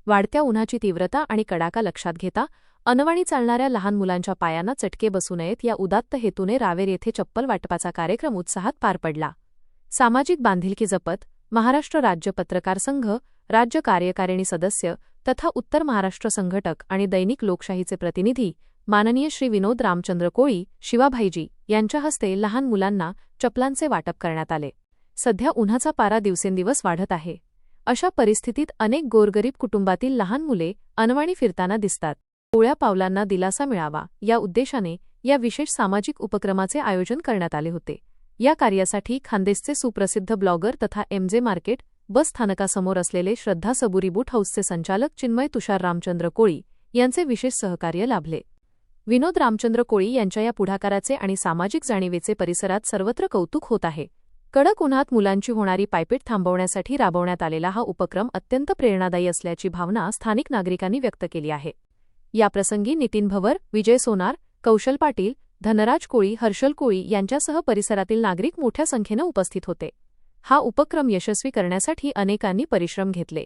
वाढत्या उन्हाची तीव्रता आणि कडाका लक्षात घेता अनवाणी चालणाऱ्या लहान मुलांच्या पायांना चटके बसू नयेत या उदात्त हेतूने रावेर येथे चप्पल वाटपाचा कार्यक्रम उत्साहात पार पडला। सामाजिक बांधिलकी जपत महाराष्ट्र राज्य पत्रकार संघ, राज्य कार्यकारिणी सदस्य तथा उत्तर महाराष्ट्र संघटक आणि दैनिक लोकशाहीचे प्रतिनिधी माननीय श्री विनोद रामचंद्र कोळी, शिवाभाईजी यांच्या हस्ते लहान मुलांना चपलांचे वाटप करण्यात आले। सध्या उन्हाचा पारा दिवसेंदिवस वाढत आहे। अशा परिस्थितीत अनेक गोरगरीब कुटुंबातील लहान मुले अनवाणी फिरताना दिसतात। कोवळ्या पावलांना दिलासा मिळावा या उद्देशाने या विशेष सामाजिक उपक्रमाचे आयोजन करण्यात आले होते। या कार्यासाठी खानदेशचे सुप्रसिद्ध ब्लॉगर तथा एमजे मार्केट बस स्थानकासमोर असलेले श्रद्धा सबुरी बूट हाऊसचे संचालक चिन्मय तुषार रामचंद्र कोळी यांचे विशेष सहकार्य लाभले। विनोद रामचंद्र कोळी यांच्या या पुढाकाराचे आणि सामाजिक जाणीवेचे परिसरात सर्वत्र कौतुक होत आहे। कडक उन्हात मुलांची होणारी पायपीट थांबवण्यासाठी राबवण्यात आलेला हा उपक्रम अत्यंत प्रेरणादायी असल्याची भावना स्थानिक नागरिकांनी व्यक्त केली आहे। याप्रसंगी नितीन भवर, विजय सोनार, कौशल पाटील, धनराज कोळी, हर्षल कोळी यांच्यासह परिसरातील नागरिक मोठ्या संख्येने उपस्थित होते। हा उपक्रम यशस्वी करण्यासाठी अनेकांनी परिश्रम घेतले।